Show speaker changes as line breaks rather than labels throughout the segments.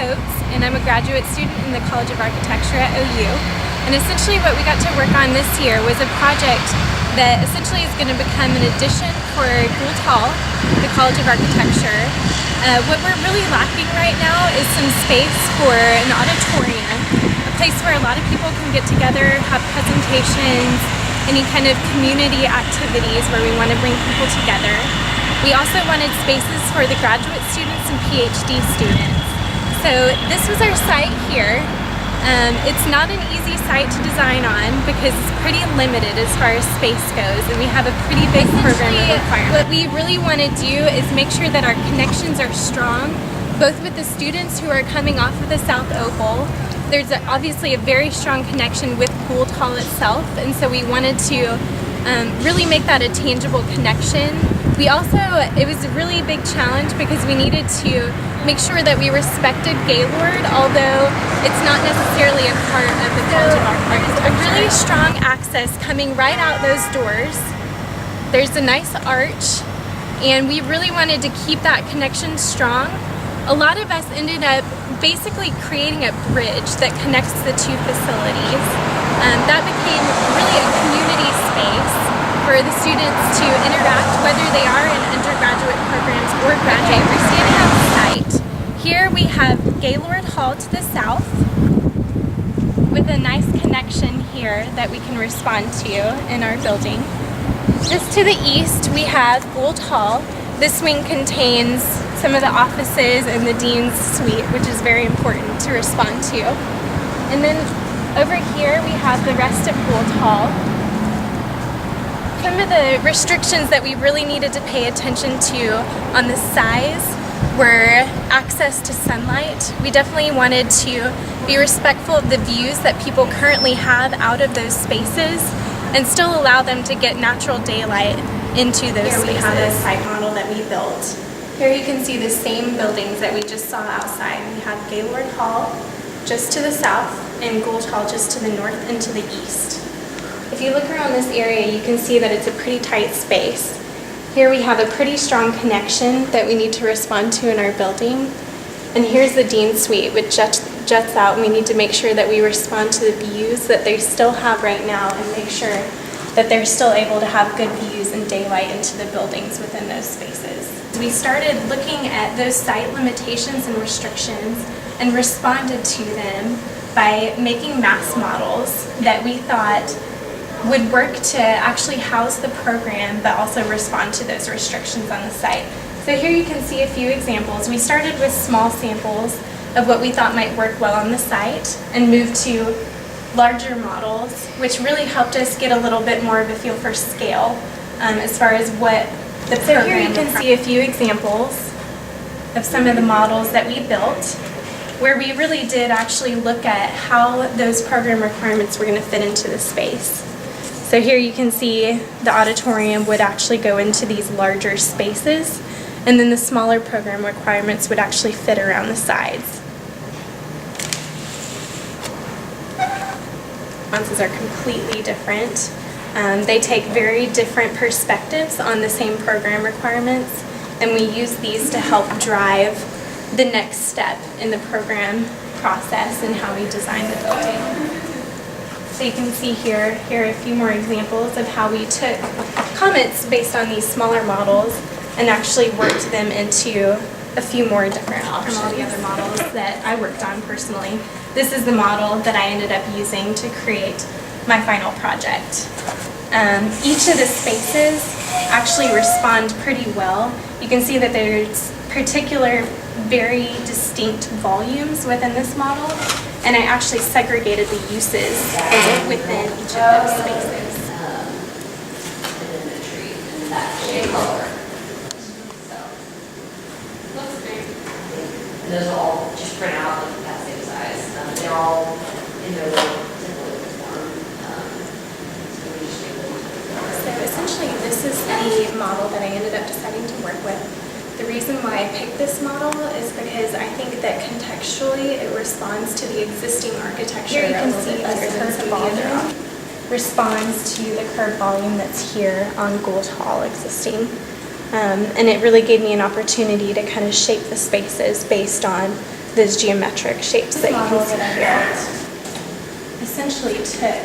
Coates, and I'm a graduate student in the College of Architecture at OU. And essentially what we got to work on this year was a project that essentially is going to become an addition for Gould Hall, the College of Architecture. What we're really lacking right now is some space for an auditorium, a place where a lot of people can get together, have presentations, any kind of community activities where we want to bring people together. We also wanted spaces for the graduate students and PhD students. So this was our site here. It's not an easy site to design on because it's pretty limited as far as space goes, and we have a pretty big program of requirements. What we really want to do is make sure that our connections are strong, both with the students who are coming off of the South Opal. There's obviously a very strong connection with Gould Hall itself, and so we wanted to really make that a tangible connection. We also, it was a really big challenge because we needed to make sure that we respected Gaylord, although it's not necessarily a part of the College of Architecture. A really strong access coming right out those doors. There's a nice arch, and we really wanted to keep that connection strong. A lot of us ended up basically creating a bridge that connects the two facilities. That became really a community space for the students to interact, whether they are in undergraduate programs or graduate. We're standing at the site. Here we have Gaylord Hall to the south with a nice connection here that we can respond to in our building. Just to the east we have Gould Hall. This wing contains some of the offices and the Dean's Suite, which is very important to respond to. And then over here we have the rest of Gould Hall. Some of the restrictions that we really needed to pay attention to on the size were access to sunlight. We definitely wanted to be respectful of the views that people currently have out of those spaces and still allow them to get natural daylight into those spaces. Here we have a site model that we built. Here you can see the same buildings that we just saw outside. We have Gaylord Hall just to the south and Gould Hall just to the north and to the east. If you look around this area, you can see that it's a pretty tight space. Here we have a pretty strong connection that we need to respond to in our building. And here's the Dean's Suite, which juts out, and we need to make sure that we respond to the views that they still have right now and make sure that they're still able to have good views and daylight into the buildings within those spaces. We started looking at those site limitations and restrictions and responded to them by making mass models that we thought would work to actually house the program but also respond to those restrictions on the site. So here you can see a few examples. We started with small samples of what we thought might work well on the site and moved to larger models, which really helped us get a little bit more of a feel for scale as far as what the program. So here you can see a few examples of some of the models that we built, where we really did actually look at how those program requirements were going to fit into the space. So here you can see the auditorium would actually go into these larger spaces, and then the smaller program requirements would actually fit around the sides. Responses are completely different. They take very different perspectives on the same program requirements, and we use these to help drive the next step in the program process and how we design the building. So you can see here are a few more examples of how we took comments based on these smaller models and actually worked them into a few more different options from all the other models that I worked on personally. This is the model that I ended up using to create my final project. Each of the spaces actually respond pretty well. You can see that there's particular very distinct volumes within this model, and I actually segregated the uses within each of those spaces.
And then the tree and that shade color. So looks great. And those all just print out like that same size. They're all in their little typical form. So we just make them.
So essentially, this is the model that I ended up deciding to work with. The reason why I picked this model is because I think that contextually it responds to the existing architecture. Here you can see the curved volume responds to the curved volume that's here on Gould Hall existing. And it really gave me an opportunity to kind of shape the spaces based on those geometric shapes that you can see here. Essentially took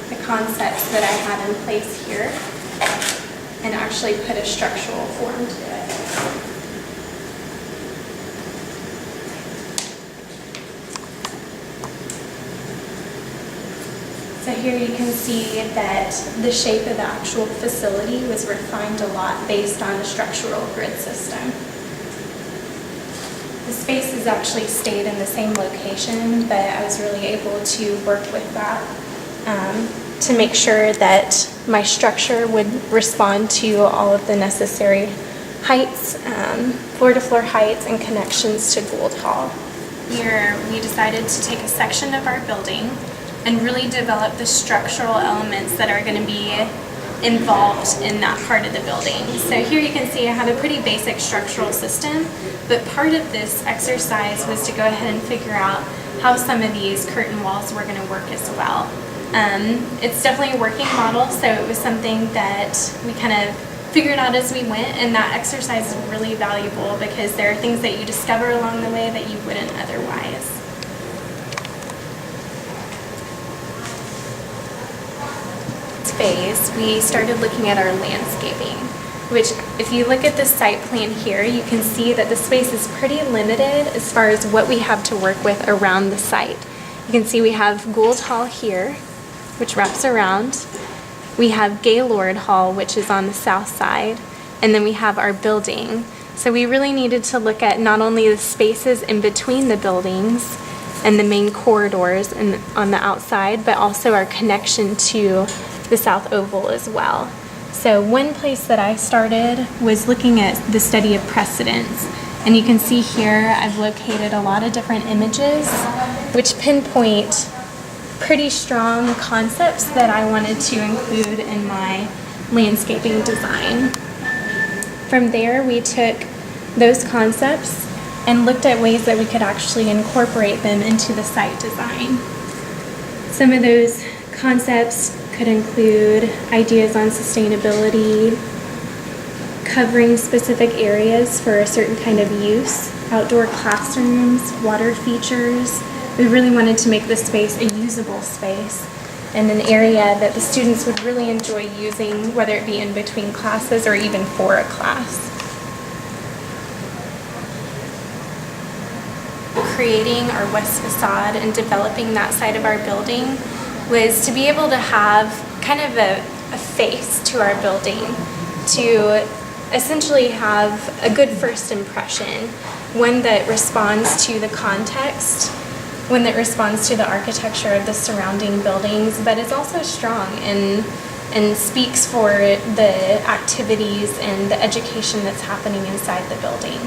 the concepts that I had in place here and actually put a structural form to it. So here you can see that the shape of the actual facility was refined a lot based on a structural grid system. The spaces actually stayed in the same location, but I was really able to work with that to make sure that my structure would respond to all of the necessary heights, floor-to-floor heights, and connections to Gould Hall. Here we decided to take a section of our building and really develop the structural elements that are going to be involved in that part of the building. So here you can see I have a pretty basic structural system, but part of this exercise was to go ahead and figure out how some of these curtain walls were going to work as well. It's definitely a working model, so it was something that we kind of figured out as we went, and that exercise is really valuable because there are things that you discover along the way that you wouldn't otherwise. Phase, we started looking at our landscaping, which if you look at the site plan here, you can see that the space is pretty limited as far as what we have to work with around the site. You can see we have Gould Hall here, which wraps around. We have Gaylord Hall, which is on the south side, and then we have our building. So we really needed to look at not only the spaces in between the buildings and the main corridors and on the outside, but also our connection to the South Oval as well. So one place that I started was looking at the study of precedents. And you can see here I've located a lot of different images which pinpoint pretty strong concepts that I wanted to include in my landscaping design. From there we took those concepts and looked at ways that we could actually incorporate them into the site design. Some of those concepts could include ideas on sustainability, covering specific areas for a certain kind of use, outdoor classrooms, water features. We really wanted to make this space a usable space and an area that the students would really enjoy using, whether it be in between classes or even for a class. Creating our west facade and developing that side of our building was to be able to have kind of a face to our building, to essentially have a good first impression, one that responds to the context, one that responds to the architecture of the surrounding buildings, but is also strong and speaks for the activities and the education that's happening inside the building.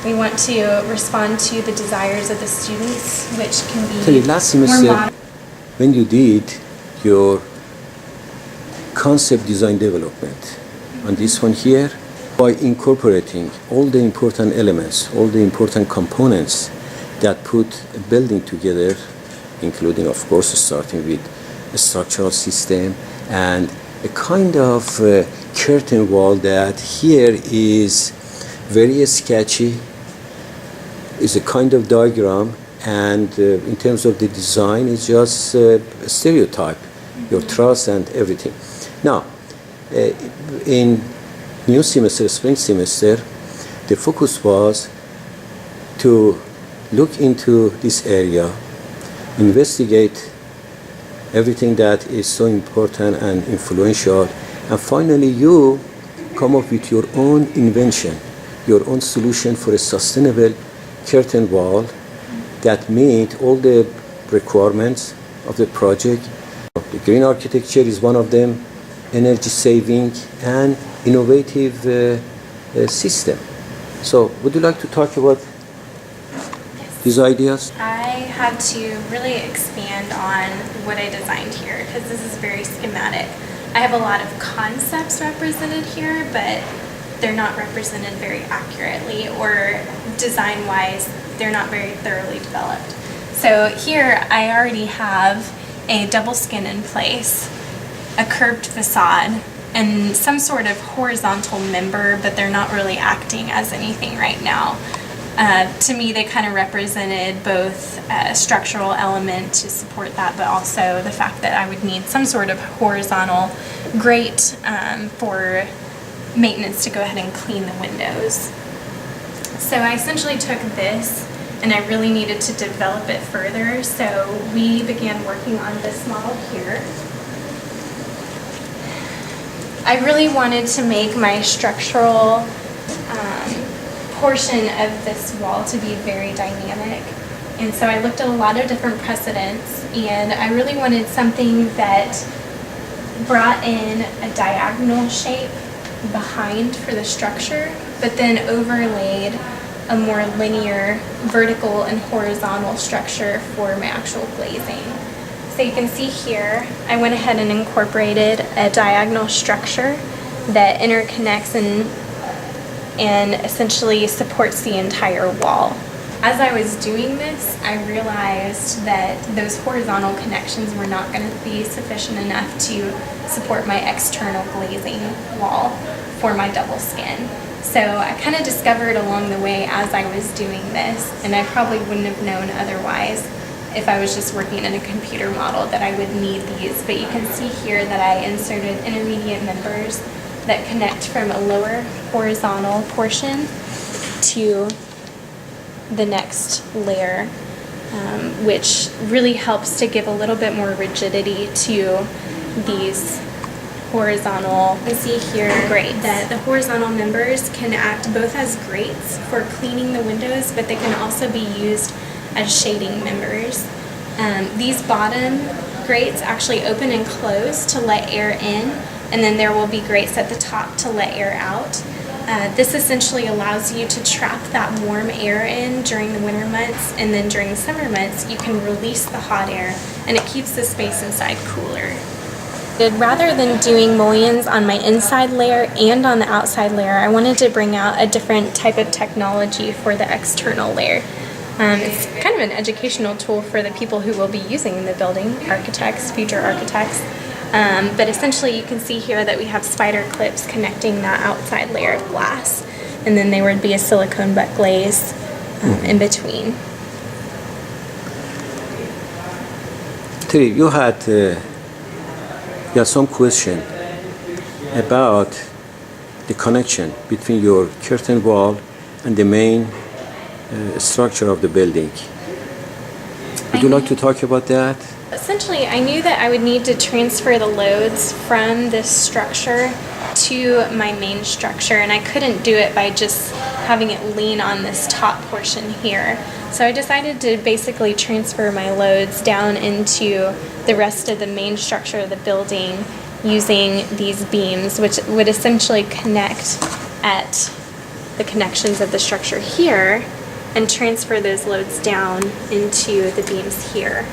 We want to respond to the desires of the students, which can be
last semester, when you did your concept design development on this one here, by incorporating all the important elements, all the important components that put a building together, including, of course, starting with a structural system and a kind of curtain wall that here is very sketchy, is a kind of diagram, and in terms of the design, it's just a stereotype, your truss and everything. Now, in new semester, spring semester, the focus was to look into this area, investigate everything that is so important and influential, and finally you come up with your own invention, your own solution for a sustainable curtain wall that meet all the requirements of the project. The green architecture is one of them, energy saving and innovative system. So would you like to talk about these ideas?
I had to really expand on what I designed here because this is very schematic. I have a lot of concepts represented here, but they're not represented very accurately, or design-wise, they're not very thoroughly developed. So here I already have a double skin in place, a curved facade, and some sort of horizontal member, but they're not really acting as anything right now. To me, they kind of represented both a structural element to support that, but also the fact that I would need some sort of horizontal grate for maintenance to go ahead and clean the windows. So I essentially took this and I really needed to develop it further, so we began working on this model here. I really wanted to make my structural portion of this wall to be very dynamic, and so I looked at a lot of different precedents, and I really wanted something that brought in a diagonal shape behind for the structure, but then overlaid a more linear vertical and horizontal structure for my actual glazing. So you can see here, I went ahead and incorporated a diagonal structure that interconnects and essentially supports the entire wall. As I was doing this, I realized that those horizontal connections were not going to be sufficient enough to support my external glazing wall for my double skin. So I kind of discovered along the way as I was doing this, and I probably wouldn't have known otherwise if I was just working in a computer model, that I would need these. But you can see here that I inserted intermediate members that connect from a lower horizontal portion to the next layer, which really helps to give a little bit more rigidity to these horizontal. You can see here that the horizontal members can act both as grates for cleaning the windows, but they can also be used as shading members. These bottom grates actually open and close to let air in, and then there will be grates at the top to let air out. This essentially allows you to trap that warm air in during the winter months, and then during the summer months you can release the hot air, and it keeps the space inside cooler. Rather than doing mullions on my inside layer and on the outside layer, I wanted to bring out a different type of technology for the external layer. It's kind of an educational tool for the people who will be using the building, architects, future architects. But essentially you can see here that we have spider clips connecting that outside layer of glass, and then there would be a silicone butt glaze in between.
Teri, you had some question about the connection between your curtain wall and the main structure of the building. Would you like to talk about that?
Essentially, I knew that I would need to transfer the loads from this structure to my main structure, and I couldn't do it by just having it lean on this top portion here. So I decided to basically transfer my loads down into the rest of the main structure of the building using these beams, which would essentially connect at the connections of the structure here and transfer those loads down into the beams here.